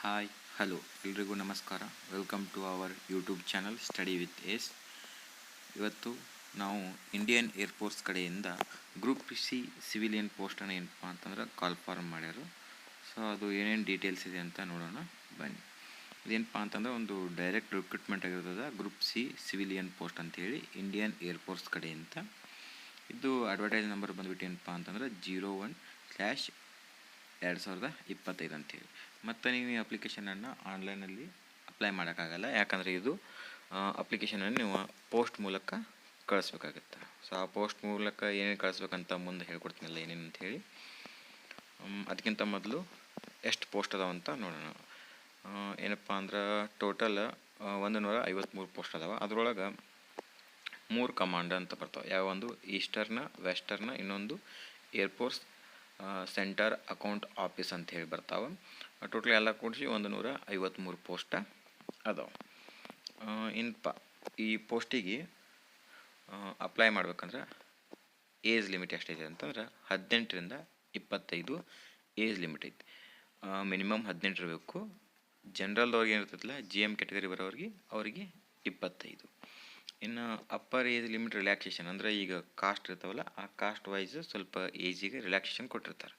Hi hello ಎಲ್ರಿಗೂ ನಮಸ್ಕಾರ. Welcome to our YouTube channel study with S. ಇವತ್ತು ನಾವು ಇಂಡಿಯನ್ ಏರ್ಫೋರ್ಸ್ ಕಡೆಯಿಂದ ಗ್ರೂಪ್ ಸಿ ಸಿವಿಲಿಯನ್ ಪೋಸ್ಟನ್ನು ಏನಪ್ಪ ಅಂತಂದ್ರೆ ಕಾಲ್ ಫಾರ್ಮ್ ಮಾಡ್ಯಾರು. ಸೊ ಅದು ಏನೇನು ಡೀಟೇಲ್ಸ್ ಇದೆ ಅಂತ ನೋಡೋಣ ಬನ್ನಿ. ಇದೇನಪ್ಪ ಅಂತಂದ್ರೆ ಒಂದು ಡೈರೆಕ್ಟ್ ರಿಕ್ರೂಟ್ಮೆಂಟ್ ಆಗಿರ್ತದೆ ಗ್ರೂಪ್ ಸಿ ಸಿವಿಲಿಯನ್ ಪೋಸ್ಟ್ ಅಂತೇಳಿ ಇಂಡಿಯನ್ ಏರ್ಫೋರ್ಸ್ ಕಡೆಯಿಂದ. ಇದು ಅಡ್ವರ್ಟೈಸ್ ನಂಬರ್ ಬಂದುಬಿಟ್ಟು ಏನಪ್ಪ ಅಂತಂದ್ರೆ 01/2025 ಅಂತೇಳಿ. ಮತ್ತು ನೀವು ಈ ಅಪ್ಲಿಕೇಶನನ್ನು ಆನ್ಲೈನಲ್ಲಿ ಅಪ್ಲೈ ಮಾಡೋಕ್ಕಾಗಲ್ಲ, ಯಾಕಂದರೆ ಇದು ಅಪ್ಲಿಕೇಶನನ್ನು ನೀವು ಪೋಸ್ಟ್ ಮೂಲಕ ಕಳಿಸ್ಬೇಕಾಗತ್ತೆ. ಸೊ ಆ ಪೋಸ್ಟ್ ಮೂಲಕ ಏನೇನು ಕಳಿಸ್ಬೇಕಂತ ಮುಂದೆ ಹೇಳ್ಕೊಡ್ತೀನಲ್ಲ ಏನೇನು ಅಂತ ಹೇಳಿ. ಅದಕ್ಕಿಂತ ಮೊದಲು ಎಷ್ಟು ಪೋಸ್ಟ್ ಅದಾವಂತ ನೋಡೋಣ. ಏನಪ್ಪ ಅಂದ್ರೆ ಟೋಟಲ್ 153 ಪೋಸ್ಟ್ ಅದಾವೆ. ಅದರೊಳಗೆ 3 ಕಮಾಂಡ್ ಅಂತ ಬರ್ತಾವೆ. ಯಾವೊಂದು ಈಸ್ಟರ್ನ, ವೆಸ್ಟರ್ನ, ಇನ್ನೊಂದು ಏರ್ಫೋರ್ಸ್ ಸೆಂಟರ್ ಅಕೌಂಟ್ ಆಫೀಸ್ ಅಂತ ಹೇಳಿ ಬರ್ತಾವೆ. ಟೋಟಲ್ ಎಲ್ಲ ಕೂಡಿಸಿ 153 ಪೋಸ್ಟ್ ಅದಾವೆ. ಈ ಪೋಸ್ಟಿಗೆ ಅಪ್ಲೈ ಮಾಡ್ಬೇಕಂದ್ರೆ ಏಜ್ ಲಿಮಿಟ್ ಎಷ್ಟಿದೆ ಅಂತಂದ್ರೆ 18ರಿಂದ 25 ಏಜ್ ಲಿಮಿಟ್ ಐತಿ. ಮಿನಿಮಮ್ 18 ಇರಬೇಕು. ಜನರಲ್ದವ್ರಿಗೆ ಏನಿರ್ತೈತಿಲ್ಲ, GM ಕ್ಯಾಟಗರಿ ಬರೋರಿಗೆ ಅವರಿಗೆ 25. ಇನ್ನು ಅಪ್ಪರ್ ಏಜ್ ಲಿಮಿಟ್ ರಿಲ್ಯಾಕ್ಸೇಷನ್ ಅಂದರೆ ಈಗ ಕಾಸ್ಟ್ ಇರ್ತಾವಲ್ಲ, ಆ ಕಾಸ್ಟ್ ವೈಸ್ ಸ್ವಲ್ಪ ಏಜಿಗೆ ರಿಲ್ಯಾಕ್ಸೇಷನ್ ಕೊಟ್ಟಿರ್ತಾರೆ.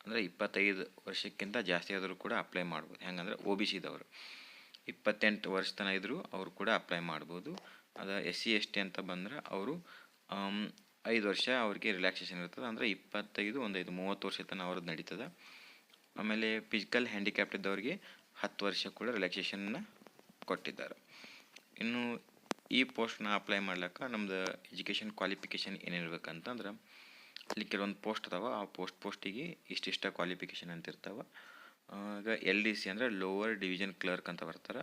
ಅಂದರೆ 25 ವರ್ಷಕ್ಕಿಂತ ಜಾಸ್ತಿ ಆದರೂ ಕೂಡ ಅಪ್ಲೈ ಮಾಡ್ಬೋದು. ಹೆಂಗಂದ್ರೆ OBC ದವರು 28 ವರ್ಷ ತನಕ ಇದ್ದರೂ ಅವರು ಕೂಡ ಅಪ್ಲೈ ಮಾಡ್ಬೋದು. ಅದು SC ST ಅಂತ ಬಂದರೆ ಅವರು 5 ವರ್ಷ ಅವ್ರಿಗೆ ರಿಲ್ಯಾಕ್ಸೇಷನ್ ಇರ್ತದೆ. ಅಂದರೆ 25 ಒಂದು 30 ವರ್ಷ ತನಕ ಅವ್ರದ್ದು ನಡೀತದೆ. ಆಮೇಲೆ ಫಿಸಿಕಲ್ ಹ್ಯಾಂಡಿಕ್ಯಾಪ್ಟ್ ಇದ್ದವ್ರಿಗೆ 10 ವರ್ಷ ಕೂಡ ರಿಲ್ಯಾಕ್ಸೇಷನ್ನ ಕೊಟ್ಟಿದ್ದಾರೆ. ಇನ್ನು ಈ ಪೋಸ್ಟ್ನ ಅಪ್ಲೈ ಮಾಡ್ಲಿಕ್ಕೆ ನಮ್ದು ಎಜುಕೇಷನ್ ಕ್ವಾಲಿಫಿಕೇಷನ್ ಏನಿರ್ಬೇಕಂತಂದ್ರೆ, ಅಲ್ಲಿ ಕೆಲವೊಂದು ಪೋಸ್ಟ್ ಅದಾವೆ. ಆ ಪೋಸ್ಟಿಗೆ ಇಷ್ಟಿಷ್ಟ ಕ್ವಾಲಿಫಿಕೇಷನ್ ಅಂತ ಇರ್ತಾವೆ. ಈಗ LDC ಅಂದರೆ ಲೋವರ್ ಡಿವಿಷನ್ ಕ್ಲರ್ಕ್ ಅಂತ ಬರ್ತಾರೆ.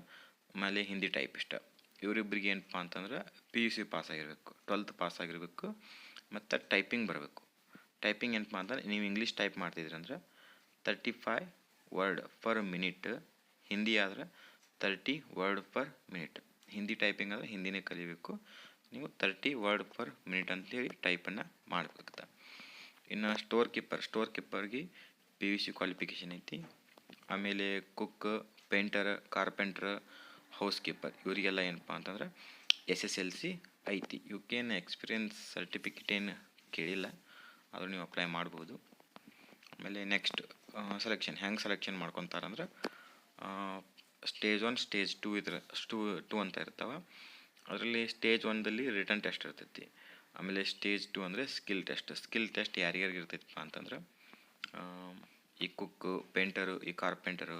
ಆಮೇಲೆ ಹಿಂದಿ ಟೈಪಿಸ್ಟ್. ಇವರಿಬ್ಬರಿಗೆ ಏನಪ್ಪ ಅಂತಂದ್ರೆ PUC ಪಾಸ್ ಆಗಿರಬೇಕು, 12th ಪಾಸ್ ಆಗಿರಬೇಕು, ಮತ್ತು ಟೈಪಿಂಗ್ ಬರಬೇಕು. ಟೈಪಿಂಗ್ ಏನಪ್ಪ ಅಂತಂದ್ರೆ ನೀವು ಇಂಗ್ಲೀಷ್ ಟೈಪ್ ಮಾಡ್ತಿದ್ರಂದ್ರೆ 35 ವರ್ಡ್ ಪರ್ ಮಿನಿಟ್, ಹಿಂದಿ ಆದರೆ 30 word per minute. Hindi typing ಆದರೆ ಹಿಂದಿನೇ ಕಲಿಬೇಕು. ನೀವು 30 ವರ್ಡ್ ಪರ್ ಮಿನಿಟ್ ಅಂತೇಳಿ ಟೈಪನ್ನು ಮಾಡಬೇಕಾಗ್ತದೆ. ಇನ್ನು ಸ್ಟೋರ್ ಕೀಪರ್ಗೆ PUC ಕ್ವಾಲಿಫಿಕೇಷನ್ ಐತಿ. ಆಮೇಲೆ cook, painter, carpenter, house keeper ಇವರಿಗೆಲ್ಲ ಏನಪ್ಪ ಅಂತಂದ್ರೆ SSLC ಐತಿ. ಇವಕ್ಕೇನು ಎಕ್ಸ್ಪೀರಿಯನ್ಸ್ ಸರ್ಟಿಫಿಕೇಟ್ ಏನು ಕೇಳಿಲ್ಲ, ಆದರೂ ನೀವು ಅಪ್ಲೈ ಮಾಡ್ಬೋದು. ಆಮೇಲೆ ನೆಕ್ಸ್ಟ್ ಸೆಲೆಕ್ಷನ್ ಹೆಂಗೆ ಸೆಲೆಕ್ಷನ್ ಮಾಡ್ಕೊತಾರಂದ್ರೆ, ಸ್ಟೇಜ್ 1 ಸ್ಟೇಜ್ 2 ಇದ್ರೆ 2 ಅಂತ ಇರ್ತಾವೆ. ಅದರಲ್ಲಿ ಸ್ಟೇಜ್ 1ದಲ್ಲಿ ರಿಟರ್ನ್ ಟೆಸ್ಟ್ ಇರ್ತೈತಿ. ಆಮೇಲೆ ಸ್ಟೇಜ್ 2 ಅಂದರೆ ಸ್ಕಿಲ್ ಟೆಸ್ಟ್ ಯಾರ್ಯಾರಿಗೆ ಇರ್ತೈತಪ್ಪ ಅಂತಂದ್ರೆ, ಈ ಕುಕ್ಕು, ಪೇಂಟರು, ಈ ಕಾರ್ಪೆಂಟರು,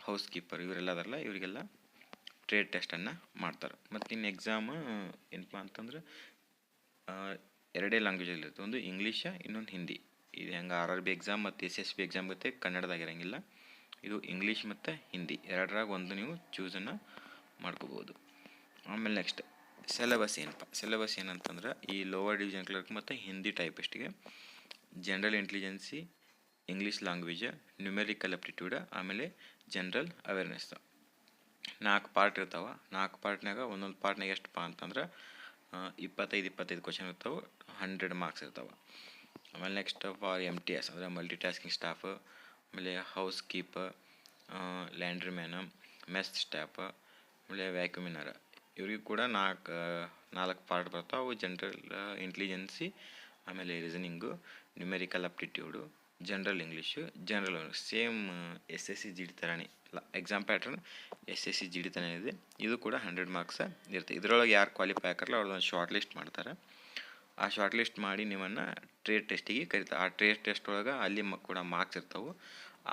ಹೌಸ್ ಕೀಪರ್ ಇವರೆಲ್ಲದಾರಲ್ಲ, ಇವರಿಗೆಲ್ಲ ಟ್ರೇಡ್ ಟೆಸ್ಟನ್ನು ಮಾಡ್ತಾರೆ. ಮತ್ತು ಇನ್ನು ಎಕ್ಸಾಮ್ ಏನಪ್ಪ ಅಂತಂದ್ರೆ 2 ಲ್ಯಾಂಗ್ವೇಜಲ್ಲಿ ಇರುತ್ತೆ. ಒಂದು ಇಂಗ್ಲೀಷ, ಇನ್ನೊಂದು ಹಿಂದಿ. ಇದು ಹೆಂಗೆ RRB ಎಕ್ಸಾಮ್ ಮತ್ತು SSB ಎಕ್ಸಾಮ್ ಗೊತ್ತೆ ಕನ್ನಡದಾಗಿರಂಗಿಲ್ಲ. ಇದು ಇಂಗ್ಲೀಷ್ ಮತ್ತು ಹಿಂದಿ ಎರಡರಾಗ ಒಂದು ನೀವು ಚೂಸನ್ನು ಮಾಡ್ಕೋಬೋದು. ಆಮೇಲೆ ನೆಕ್ಸ್ಟ್ ಸಿಲೆಬಸ್ ಏನಂತಂದ್ರೆ, ಈ ಲೋವರ್ ಡಿವಿಷನ್ ಕ್ಲರ್ಕ್ ಮತ್ತು ಹಿಂದಿ ಟೈಪಿಸ್ಟ್ಗೆ general intelligence, English language, numerical aptitude, ಆಮೇಲೆ ಜನರಲ್ ಅವೇರ್ನೆಸ್ 4 ಪಾರ್ಟ್ ಇರ್ತಾವೆ. 4 ಪಾರ್ಟ್ನಾಗ ಒಂದೊಂದು ಪಾರ್ಟ್ನಾಗ ಎಷ್ಟಪ್ಪ ಅಂತಂದ್ರೆ 25 ಕ್ವಶನ್ ಇರ್ತಾವೆ, 100 ಮಾರ್ಕ್ಸ್ ಇರ್ತಾವೆ. ಆಮೇಲೆ ನೆಕ್ಸ್ಟ್ ಫಾರ್ MTS ಅಂದರೆ ಮಲ್ಟಿ ಟಾಸ್ಕಿಂಗ್ ಸ್ಟಾಫ್, ಆಮೇಲೆ housekeeper, laundry man, mess staff, ಆಮೇಲೆ ವ್ಯಾಕ್ಯೂಮಿನರ್ ಇವ್ರಿಗೆ ಕೂಡ 4 ಪಾರ್ಟ್ ಬರ್ತಾವೆ. ಅವು ಜನರಲ್ ಇಂಟೆಲಿಜೆನ್ಸಿ, ಆಮೇಲೆ reasoning, numerical aptitude, general English, general same SSC GD ಥರನೇ ಎಕ್ಸಾಮ್ ಪ್ಯಾಟ್ರನ್ SSC GD ಥರನೇ ಇದೆ. ಇದು ಕೂಡ 100 ಮಾರ್ಕ್ಸ್ ಇರುತ್ತೆ. ಇದರೊಳಗೆ ಯಾರು ಕ್ವಾಲಿಫೈ ಆಗ್ತಾರಲ್ಲ ಅವ್ರದ್ದೊಂದು ಶಾರ್ಟ್ ಲಿಸ್ಟ್ ಮಾಡ್ತಾರೆ. ಆ ಶಾರ್ಟ್ ಲಿಸ್ಟ್ ಮಾಡಿ ನಿಮ್ಮನ್ನು ಟ್ರೇಡ್ ಟೆಸ್ಟಿಗೆ ಕರೀತಾರೆ. ಆ ಟ್ರೇಡ್ ಟೆಸ್ಟ್ ಒಳಗೆ ಅಲ್ಲಿ ಕೂಡ ಮಾರ್ಕ್ಸ್ ಇರ್ತಾವೆ.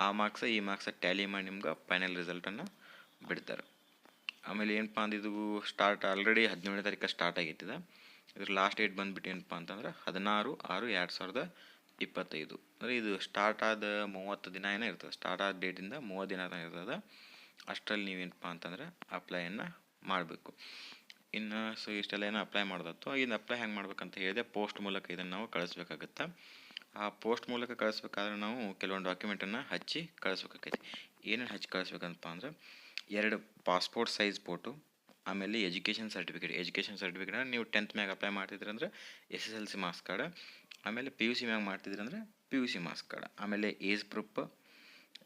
ಆ ಮಾರ್ಕ್ಸ್ ಈ ಮಾರ್ಕ್ಸ್ ಟ್ಯಾಲಿ ಮಾಡಿ ನಿಮ್ಗೆ ಫೈನಲ್ ರಿಸಲ್ಟನ್ನು ಬಿಡ್ತಾರೆ. ಆಮೇಲೆ ಏನಪ್ಪ ಅಂದ್ರೆ ಇದು ಸ್ಟಾರ್ಟ್ ಆಲ್ರೆಡಿ 17ನೇ ತಾರೀಕು ಸ್ಟಾರ್ಟ್ ಆಗೈತಿದೆ. ಇದ್ರ ಲಾಸ್ಟ್ ಡೇಟ್ ಬಂದುಬಿಟ್ಟು ಏನಪ್ಪ ಅಂತಂದ್ರೆ 16/6/2025. ಅಂದರೆ ಇದು ಸ್ಟಾರ್ಟ್ ಆದ 30 ದಿನ ಏನೋ ಇರ್ತದೆ. ಸ್ಟಾರ್ಟ್ ಆದ ಡೇಟಿಂದ 30 ದಿನ ಇರ್ತದೆ. ಅಷ್ಟರಲ್ಲಿ ನೀವೇನಪ್ಪ ಅಂತಂದ್ರೆ ಅಪ್ಲೈಯನ್ನು ಮಾಡಬೇಕು. ಇನ್ನು ಸೊ ಇಷ್ಟೆಲ್ಲ ಏನೋ ಅಪ್ಲೈ ಮಾಡೋದತ್ತು. ಇನ್ನು ಅಪ್ಲೈ ಹೆಂಗೆ ಮಾಡ್ಬೇಕಂತ ಹೇಳಿದೆ, ಪೋಸ್ಟ್ ಮೂಲಕ ಇದನ್ನು ನಾವು ಕಳಿಸ್ಬೇಕಾಗತ್ತೆ. ಆ ಪೋಸ್ಟ್ ಮೂಲಕ ಕಳಿಸ್ಬೇಕಾದ್ರೆ ನಾವು ಕೆಲವೊಂದು ಡಾಕ್ಯುಮೆಂಟನ್ನು ಹಚ್ಚಿ ಕಳಿಸ್ಬೇಕಾಗೈತಿ. ಏನೇನು ಹಚ್ಚಿ ಕಳಿಸ್ಬೇಕಂತ ಅಂದ್ರೆ, 2 ಪಾಸ್ಪೋರ್ಟ್ ಸೈಜ್ ಫೋಟೋ, ಆಮೇಲೆ ಎಜುಕೇಷನ್ ಸರ್ಟಿಫಿಕೇಟ್ ನೀವು 10th ಮ್ಯಾಗ ಅಪ್ಲೈ ಮಾಡ್ತಿದ್ರಂದ್ರೆ SSLC ಮಾರ್ಕ್ಸ್ ಕಾರ್ಡ್, ಆಮೇಲೆ PUC ಮ್ಯಾಗ ಮಾಡ್ತಿದ್ರಂದ್ರೆ PUC ಮಾರ್ಕ್ಸ್ ಕಾರ್ಡ್, ಆಮೇಲೆ age proof,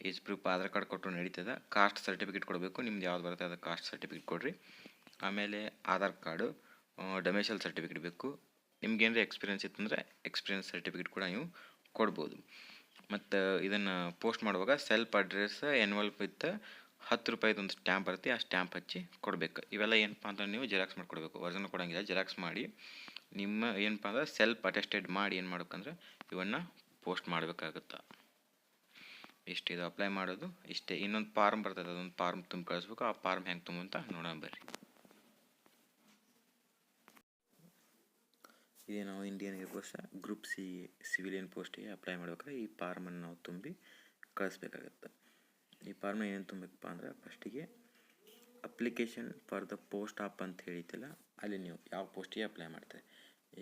age proof Aadhaar card ಕೊಟ್ಟರು ನಡೀತದೆ. ಕಾಸ್ಟ್ ಸರ್ಟಿಫಿಕೇಟ್ ಕೊಡಬೇಕು, ನಿಮ್ದು ಯಾವ್ದು ಬರುತ್ತೆ ಅದು ಕಾಸ್ಟ್ ಸರ್ಟಿಫಿಕೇಟ್ ಕೊಡಿರಿ. ಆಮೇಲೆ ಆಧಾರ್ ಕಾರ್ಡು, ಡೊಮೆಸಲ್ ಸರ್ಟಿಫಿಕೇಟ್ ಬೇಕು. ನಿಮ್ಗೇನಾರ ಎಕ್ಸ್ಪೀರಿಯನ್ಸ್ ಇತ್ತಂದರೆ ಎಕ್ಸ್ಪೀರಿಯನ್ಸ್ ಸರ್ಟಿಫಿಕೇಟ್ ಕೂಡ ನೀವು ಕೊಡ್ಬೋದು. ಮತ್ತು ಇದನ್ನು ಪೋಸ್ಟ್ ಮಾಡುವಾಗ ಸೆಲ್ಫ್ ಅಡ್ರೆಸ್ ಎನ್ವಲ್ಪ್ ವಿತ್ 10 ರೂಪಾಯಿದು ಒಂದು ಸ್ಟ್ಯಾಂಪ್ ಬರುತ್ತೆ, ಆ ಸ್ಟ್ಯಾಂಪ್ ಹಚ್ಚಿ ಕೊಡಬೇಕು. ಇವೆಲ್ಲ ಏನಪ್ಪ ಅಂತ ನೀವು ಜೆರಾಕ್ಸ್ ಮಾಡಿ ಕೊಡಬೇಕು, ಒರಿಜಿನಲ್ ಕೊಡೋಂಗಿಲ್ಲ. ಜೆರಾಕ್ಸ್ ಮಾಡಿ ನಿಮ್ಮ ಏನಪ್ಪ ಅಂದ್ರೆ ಸೆಲ್ಫ್ ಅಟೆಸ್ಟೆಡ್ ಮಾಡಿ ಏನು ಮಾಡ್ಬೇಕಂದ್ರೆ ಇವನ್ನು ಪೋಸ್ಟ್ ಮಾಡಬೇಕಾಗುತ್ತೆ. ಇಷ್ಟು ಇದು ಅಪ್ಲೈ ಮಾಡೋದು ಇಷ್ಟೇ. ಇನ್ನೊಂದು ಫಾರ್ಮ್ ಬರ್ತದೆ, ಅದೊಂದು ಫಾರ್ಮ್ ತುಂಬ ಕಳಿಸ್ಬೇಕು. ಆ ಫಾರ್ಮ್ ಹೆಂಗೆ ತುಂಬ ಅಂತ ನೋಡೋಣ ಬರ್ರಿ. ಇದೇ ನಾವು Indian air force group C civilian ಪೋಸ್ಟಿಗೆ ಅಪ್ಲೈ ಮಾಡ್ಬೇಕಾದ್ರೆ ಈ ಫಾರ್ಮನ್ನು ನಾವು ತುಂಬಿ ಕಳಿಸ್ಬೇಕಾಗತ್ತೆ. ಈ ಫಾರ್ಮ್ನ ಏನು ತುಂಬಬೇಕಪ್ಪ ಅಂದ್ರೆ ಫಸ್ಟಿಗೆ application for the post of ಅಂತ ಹೇಳಿತಿಲ್ಲ, ಅಲ್ಲಿ ನೀವು ಯಾವ ಪೋಸ್ಟಿಗೆ ಅಪ್ಲೈ ಮಾಡ್ತಾರೆ.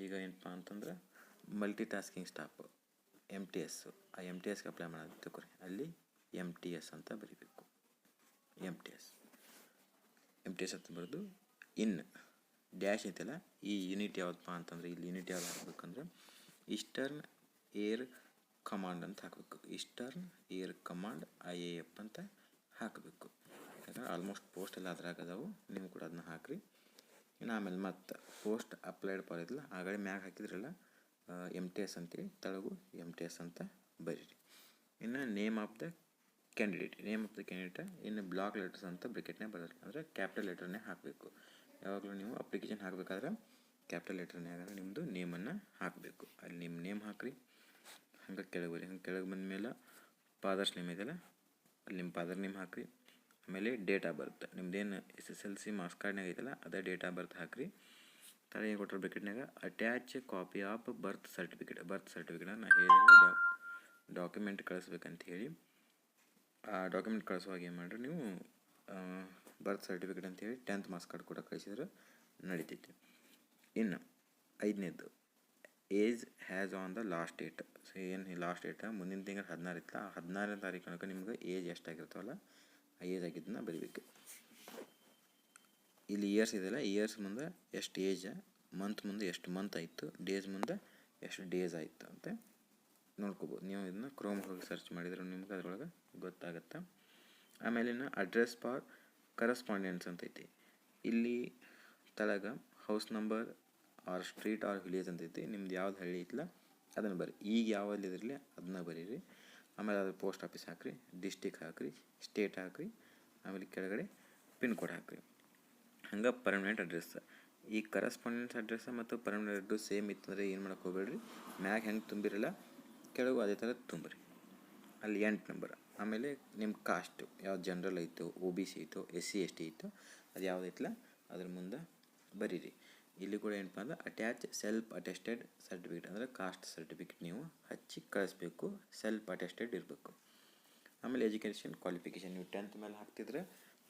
ಈಗ ಏನಪ್ಪ ಅಂತಂದ್ರೆ ಮಲ್ಟಿ ಟಾಸ್ಕಿಂಗ್ ಸ್ಟಾಫ್ MTS, ಆ MTSಗೆ ಅಪ್ಲೈ ಮಾಡೋದು ತಗೋರಿ. ಅಲ್ಲಿ MTS ಅಂತ ಬರೀಬೇಕು. MTS ಅಂತ ಬರೆದು ಇನ್ ಡ್ಯಾಶ್ ಐತಲ್ಲ, ಈ ಯೂನಿಟ್ ಯಾವ್ದಪ್ಪ ಅಂತಂದರೆ ಇಲ್ಲಿ ಯೂನಿಟ್ ಯಾವ್ದು ಹಾಕ್ಬೇಕಂದ್ರೆ ಈಸ್ಟರ್ನ್ ಏರ್ ಕಮಾಂಡ್ ಅಂತ ಹಾಕಬೇಕು. ಈಸ್ಟರ್ನ್ ಏರ್ ಕಮಾಂಡ್ IAF ಅಂತ ಹಾಕಬೇಕು. ಯಾಕಂದ್ರೆ ಆಲ್ಮೋಸ್ಟ್ ಪೋಸ್ಟ್ ಎಲ್ಲ ಅದ್ರಾಗ ಅದಾವು, ನೀವು ಕೂಡ ಅದನ್ನ ಹಾಕಿರಿ. ಇನ್ನು ಆಮೇಲೆ ಮತ್ತು ಪೋಸ್ಟ್ ಅಪ್ಲೈಡ್ ಫಾರ್ ಇದಿಲ್ಲ, ಆಗಲೇ ಮ್ಯಾಗ ಹಾಕಿದ್ರಲ್ಲ MTS ಅಂತೇಳಿ ತೆಳಗು MTS ಅಂತ ಬರೀರಿ. ಇನ್ನು ನೇಮ್ ಆಫ್ ದ ಕ್ಯಾಂಡಿಡೇಟ್ ಇನ್ನು ಬ್ಲಾಕ್ ಲೆಟರ್ಸ್ ಅಂತ ಬ್ರಿಕೆಟ್ನೇ ಬರೋಲ್ಲ, ಅಂದರೆ ಕ್ಯಾಪಿಟಲ್ ಲೆಟರ್ನೇ ಹಾಕಬೇಕು. ಯಾವಾಗಲೂ ನೀವು ಅಪ್ಲಿಕೇಶನ್ ಹಾಕಬೇಕಾದ್ರೆ ಕ್ಯಾಪಿಟಲ್ ಲೆಟರ್ನ್ಯಾಗ ನಿಮ್ಮದು ನೇಮನ್ನು ಹಾಕಬೇಕು. ಅಲ್ಲಿ ನಿಮ್ಮ ನೇಮ್ ಹಾಕಿರಿ. ಹಂಗೆ ಕೆಳಗೆ ಬರಿ. ಹಂಗೆ ಕೆಳಗೆ ಬಂದಮೇಲೆ ಫಾದರ್ಸ್ ನೇಮ್ ಇದೆಯಲ್ಲ, ಅಲ್ಲಿ ನಿಮ್ಮ ಫಾದರ್ ನೇಮ್ ಹಾಕಿರಿ. ಆಮೇಲೆ ಡೇಟ್ ಆಫ್ ಬರ್ತ್ ನಿಮ್ದೇನು SSLC ಮಾರ್ಕ್ಸ್ ಕಾರ್ಡ್ನಾಗ ಐತಲ್ಲ ಅದೇ ಡೇಟ್ ಆಫ್ ಬರ್ತ್ ಹಾಕಿರಿ. ತಲೆ ಏನು ಕೊಟ್ಟರು ಬ್ರಿಕೆಟ್ನಾಗ attach copy of birth certificate ನಾನು ಹೇಳಿಲ್ಲ ಡಾಕ್ಯುಮೆಂಟ್ ಕಳಿಸ್ಬೇಕಂತ ಹೇಳಿ. ಆ ಡಾಕ್ಯುಮೆಂಟ್ ಕಳಿಸುವಾಗ ಏನು ಮಾಡಿರಿ ನೀವು ಬರ್ತ್ ಸರ್ಟಿಫಿಕೇಟ್ ಅಂತೇಳಿ 10th ಮಾರ್ಕ್ಸ್ ಕಾರ್ಡ್ ಕೂಡ ಕಳಿಸಿದ್ರೆ ನಡೀತೈತಿ. ಇನ್ನು 5ನೇದು age has on the last date. So ಏನು ಲಾಸ್ಟ್ ಡೇಟ್ ಮುಂದಿನ ತಿಂಗಳು 16 ಇತ್ತಲ್ಲ, 16ನೇ ತಾರೀಕು ತನಕ ನಿಮ್ಗೆ ಏಜ್ ಎಷ್ಟಾಗಿರ್ತಾವಲ್ಲ ಆ ಏಜ್ ಆಗಿದ್ದನ್ನ ಬರೀಬೇಕು. ಇಲ್ಲಿ ಇಯರ್ಸ್ ಇದೆಯಲ್ಲ, ಇಯರ್ಸ್ ಮುಂದೆ ಎಷ್ಟು ಏಜ್, ಮಂತ್ ಮುಂದೆ ಎಷ್ಟು ಮಂತ್ ಆಯಿತು, ಡೇಸ್ ಮುಂದೆ ಎಷ್ಟು ಡೇಸ್ ಆಯಿತು ಅಂತ ನೋಡ್ಕೋಬೋದು. ನೀವು ಇದನ್ನ ಕ್ರೋಮ್ ಹೋಗಿ ಸರ್ಚ್ ಮಾಡಿದ್ರೆ ನಿಮ್ಗೆ ಅದರೊಳಗೆ ಗೊತ್ತಾಗುತ್ತೆ. ಆಮೇಲಿನ ಅಡ್ರೆಸ್ ಫಾರ್ ಕರೆಸ್ಪಾಂಡೆನ್ಸ್ ಅಂತೈತಿ. ಇಲ್ಲಿ ತಳಗ house number or street or village ಅಂತೈತಿ. ನಿಮ್ದು ಯಾವ್ದು ಹಳ್ಳಿ ಐತಿಲ್ಲ ಅದನ್ನು ಬರೀ. ಈಗ ಯಾವಲ್ಲಿ ಇದ್ರಲ್ಲಿ ಅದನ್ನ ಬರೀರಿ. ಆಮೇಲೆ ಅದು ಪೋಸ್ಟ್ ಆಫೀಸ್ ಹಾಕಿರಿ, ಡಿಸ್ಟಿಕ್ ಹಾಕಿರಿ, ಸ್ಟೇಟ್ ಹಾಕಿರಿ, ಆಮೇಲೆ ಕೆಳಗಡೆ ಪಿನ್ ಕೋಡ್ ಹಾಕಿರಿ. ಹಂಗೆ ಪರ್ಮನೆಂಟ್ ಅಡ್ರೆಸ್. ಈ ಕರೆಸ್ಪಾಂಡೆನ್ಸ್ ಅಡ್ರೆಸ್ ಮತ್ತು ಪರ್ಮನೆಂಟ್ ಅಡ್ರೆಸ್ ಸೇಮ್ ಇತ್ತಂದರೆ ಏನು ಮಾಡೋಕೆ ಹೋಗ್ಬೇಡ್ರಿ, ಮ್ಯಾಗ ಹೆಂಗೆ ತುಂಬಿರಲ್ಲ ಕೆಳಗೂ ಅದೇ ಥರ ತುಂಬ್ರಿ. ಅಲ್ಲಿ 8 ನಂಬರ್. ಆಮೇಲೆ ನಿಮ್ಮ ಕಾಸ್ಟು ಯಾವ್ದು ಜನರಲ್ ಐತೋ, OBC ಐತೋ, SC ST ಐತೋ ಅದು ಯಾವ್ದು ಐತಲ್ಲ ಅದ್ರ ಮುಂದೆ ಬರೀರಿ. ಇಲ್ಲಿ ಕೂಡ ಏನಪ್ಪ ಅಂದ್ರೆ ಅಟ್ಯಾಚ್ ಸೆಲ್ಫ್ ಅಟೆಸ್ಟೆಡ್ ಸರ್ಟಿಫಿಕೇಟ್ ಅಂದರೆ ಕಾಸ್ಟ್ ಸರ್ಟಿಫಿಕೇಟ್ ನೀವು ಹಚ್ಚಿ ಕಳಿಸ್ಬೇಕು, ಸೆಲ್ಫ್ ಅಟೆಸ್ಟೆಡ್ ಇರಬೇಕು. ಆಮೇಲೆ ಎಜುಕೇಷನ್ ಕ್ವಾಲಿಫಿಕೇಷನ್ ನೀವು 10th ಮೇಲೆ ಹಾಕ್ತಿದ್ರೆ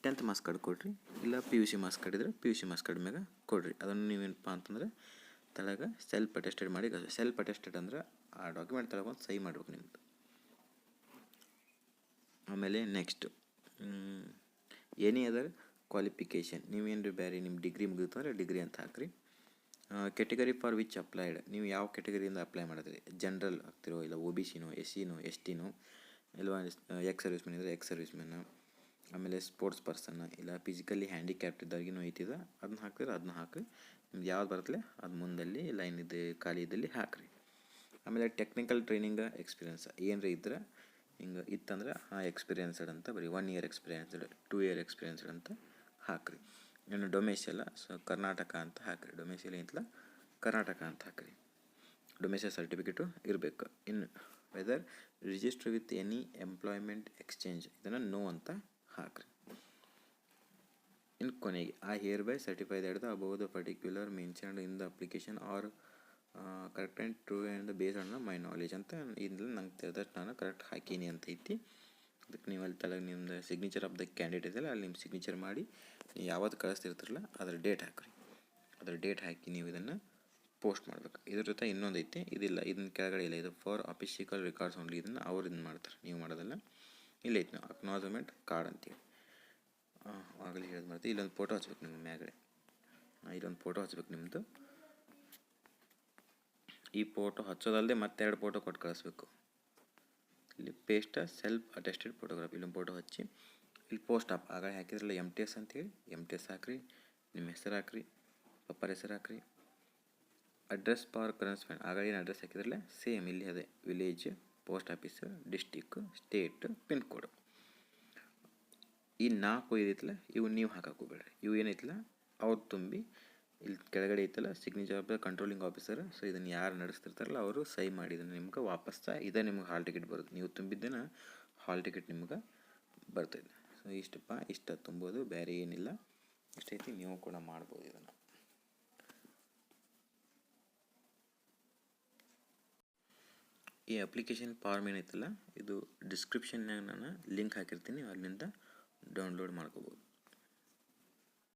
10th ಮಾರ್ಕ್ಸ್ ಕಾರ್ಡ್ ಕೊಡಿರಿ, ಇಲ್ಲ PUC ಮಾರ್ಕ್ಸ್ ಕಾರ್ಡ್ ಇದ್ರೆ PUC ಮಾರ್ಕ್ಸ್ ಕಾರ್ಡ್ ಮ್ಯಾಗ ಕೊಡಿರಿ. ಅದನ್ನು ನೀವೇನಪ್ಪ ಅಂತಂದ್ರೆ ತಳಗ ಸೆಲ್ಫ್ ಅಟೆಸ್ಟೆಡ್ ಮಾಡಿ. ಸೆಲ್ಫ್ ಅಟೆಸ್ಟೆಡ್ ಅಂದ್ರೆ ಆ ಡಾಕ್ಯುಮೆಂಟ್ ತಳಗ ಒಂದು ಸಹಿ ಮಾಡ್ಬೇಕು ನಿಮ್ಮದು. ಆಮೇಲೆ ನೆಕ್ಸ್ಟು ಎನಿ ಅದರ್ ಕ್ವಾಲಿಫಿಕೇಷನ್ ನೀವೇನು ಬೇರೆ ನಿಮ್ಮ ಡಿಗ್ರಿ ಮುಗಿತು ಅಂದರೆ ಡಿಗ್ರಿ ಅಂತ ಹಾಕಿರಿ. ಕೆಟಗರಿ ಫಾರ್ ವಿಚ್ ಅಪ್ಲೈಡ್ ನೀವು ಯಾವ ಕೆಟಗರಿಯಿಂದ ಅಪ್ಲೈ ಮಾಡಿದ್ರಿ, ಜನರಲ್ ಆಗ್ತಿರೋ ಇಲ್ಲ OBCನೋ SCನೋ STನೋ ಇಲ್ವಾ ಎಕ್ಸ್ ಸರ್ವಿಸ್ಮೆನ್ ಇದ್ದರೆ ಎಕ್ಸ್ ಸರ್ವಿಸ್ಮೆನ್, ಆಮೇಲೆ ಸ್ಪೋರ್ಟ್ಸ್ ಪರ್ಸನ್ ಇಲ್ಲ ಫಿಸಿಕಲಿ ಹ್ಯಾಂಡಿಕ್ಯಾಪ್ಟ್ ಇದ್ದವ್ರಿಗೂ ಐತಿದೆ ಅದನ್ನ ಹಾಕಿದ್ರೆ ಅದನ್ನ ಹಾಕಿರಿ. ನಿಮ್ದು ಯಾವ್ದು ಬರ್ತಲೆ ಅದು ಮುಂದಲ್ಲಿ ಲೈನ್ ಇದೆ ಖಾಲಿ ಇದ್ದಲ್ಲಿ ಹಾಕಿರಿ. ಆಮೇಲೆ ಟೆಕ್ನಿಕಲ್ ಟ್ರೈನಿಂಗ್ ಎಕ್ಸ್ಪೀರಿಯನ್ಸ್ ಏನರ ಇದ್ರೆ ಹಿಂಗೆ ಇತ್ತಂದ್ರೆ ಎಕ್ಸ್ಪೀರಿಯನ್ಸ್ಡ್ ಅಂತ ಬರೀ 1 year ಎಕ್ಸ್ಪೀರಿಯನ್ಸ್ಡ್ 2 year ಎಕ್ಸ್ಪೀರಿಯನ್ಸ್ಡ್ ಅಂತ ಹಾಕಿರಿ. ಇನ್ನು ಡೊಮೆಸಿಯಲ್ ಕರ್ನಾಟಕ ಅಂತ ಹಾಕಿರಿ. ಡೊಮೆಸಿಯಲ್ ಏನಿಲ್ಲ ಕರ್ನಾಟಕ ಅಂತ ಹಾಕಿರಿ. ಡೊಮೆಸಿಯಲ್ ಸರ್ಟಿಫಿಕೇಟು ಇರಬೇಕು. ಇನ್ನು whether register with any employment exchange ಇದನ್ನು ನೋ ಅಂತ ಹಾಕಿರಿ. ಇನ್ನು ಕೊನೆಗೆ hereby certify that the above the particular mentioned in the application are correct and true and based on my knowledge ಅಂತ ಇಲ್ಲಿ ನಂಗೆ ತಿಳಿದಷ್ಟು ನಾನು ಕರೆಕ್ಟ್ ಹಾಕೀನಿ ಅಂತ ಐತಿ. ಅದಕ್ಕೆ ನೀವು ಅಲ್ಲಿ ತಲೆಗೆ ನಿಮ್ಮದು ಸಿಗ್ನೇಚರ್ ಆಫ್ ದ ಕ್ಯಾಂಡಿಡೇಟ್ ಇದೆಯಲ್ಲ ಅಲ್ಲಿ ನಿಮ್ಮ ಸಿಗ್ನೇಚರ್ ಮಾಡಿ ನೀವು ಯಾವತ್ತು ಕಳಿಸ್ತಿರ್ತಿರಲ್ಲ ಅದರ ಡೇಟ್ ಹಾಕಿರಿ. ಅದರ ಡೇಟ್ ಹಾಕಿ ನೀವು ಇದನ್ನು ಪೋಸ್ಟ್ ಮಾಡ್ಬೇಕು. ಇದ್ರ ಜೊತೆ ಇನ್ನೊಂದು ಐತಿ, ಇದಿಲ್ಲ ಇದನ್ನ ಕೆಳಗಡೆ ಇಲ್ಲ, ಇದು ಫಾರ್ ಅಫಿಷಿಯಲ್ ರೆಕಾರ್ಡ್ಸ್ ಓನ್ಲಿ. ಇದನ್ನು ಅವ್ರು ಇದನ್ನು ಮಾಡ್ತಾರೆ, ನೀವು ಮಾಡೋದಲ್ಲ. ಇಲ್ಲ ಐತಿ ನಾವು ಅಕ್ನಾಲಜ್ಮೆಂಟ್ ಕಾರ್ಡ್ ಅಂತೇಳಿ ಆಗಲಿ ಹೇಳೋದು ಮಾಡ್ತೀವಿ. ಇಲ್ಲೊಂದು ಫೋಟೋ ಹಚ್ಬೇಕು ನಿಮ್ಮ ಮ್ಯಾಗಡೆ. ಇಲ್ಲೊಂದು ಫೋಟೋ ಹಚ್ಬೇಕು ನಿಮ್ಮದು. ಈ ಫೋಟೋ ಹಚ್ಚೋದಲ್ಲದೆ ಮತ್ತೆ 2 ಫೋಟೋ ಕೊಟ್ಟು ಕಳಿಸ್ಬೇಕು. ಇಲ್ಲಿ ಪೇಸ್ಟ್ ಸೆಲ್ಫ್ ಅಟೆಸ್ಟೆಡ್ ಫೋಟೋಗ್ರಾಫ್ ಇಲ್ಲೊಂದು ಫೋಟೋ ಹಚ್ಚಿ ಇಲ್ಲಿ ಪೋಸ್ಟ್ ಆಪ್ ಆಗಲೇ ಹಾಕಿದ್ರಲ್ಲ MTS ಅಂತೇಳಿ MTS ಹಾಕ್ರಿ, ನಿಮ್ಮ ಹೆಸರು ಹಾಕ್ರಿ, ಪಪ್ಪರ ಹೆಸರು ಹಾಕ್ರಿ, ಅಡ್ರೆಸ್ ಫಾರ್ ಕರೆನ್ಸ್ಮೆಂಟ್ ಆಗಲೇ ಏನು ಅಡ್ರೆಸ್ ಹಾಕಿದ್ರಲ್ಲ ಸೇಮ್ ಇಲ್ಲಿ ಅದೇ village, post office, district, state, pin code. ಈ 4 ಇದೈತಲ್ಲ ಇವು ನೀವು ಹಾಕೋಬೇಡ್ರಿ, ಇವು ಏನೈತಲ್ಲ ಅವ್ರು ತುಂಬಿ ಇಲ್ಲಿ ಕೆಳಗಡೆ ಐತಲ್ಲ signature of the controlling officer. So ಇದನ್ನು ಯಾರು ನಡೆಸ್ತಿರ್ತಾರಲ್ಲ ಅವರು ಸಹಿ ಮಾಡಿ ಇದನ್ನು ನಿಮ್ಗೆ ವಾಪಸ್ ಇದೇ ನಿಮ್ಗೆ ಹಾಲ್ ಟಿಕೆಟ್ ಬರುತ್ತೆ. ನೀವು ತುಂಬಿದ್ದೇನೆ ಹಾಲ್ ಟಿಕೆಟ್ ನಿಮ್ಗೆ ಬರ್ತೈತೆ. ಸೊ ಇಷ್ಟಪ್ಪ, ಇಷ್ಟ ತುಂಬೋದು, ಬೇರೆ ಏನಿಲ್ಲ, ಇಷ್ಟೈತಿ. ನೀವು ಕೂಡ ಮಾಡ್ಬೋದು ಇದನ್ನು. ಈ ಅಪ್ಲಿಕೇಶನ್ ಫಾರ್ಮ್ ಏನೈತಲ್ಲ ಇದು ಡಿಸ್ಕ್ರಿಪ್ಷನ್ನಾಗ ನಾನು ಲಿಂಕ್ ಹಾಕಿರ್ತೀನಿ, ಅಲ್ಲಿಂದ ಡೌನ್ಲೋಡ್ ಮಾಡ್ಕೋಬೋದು.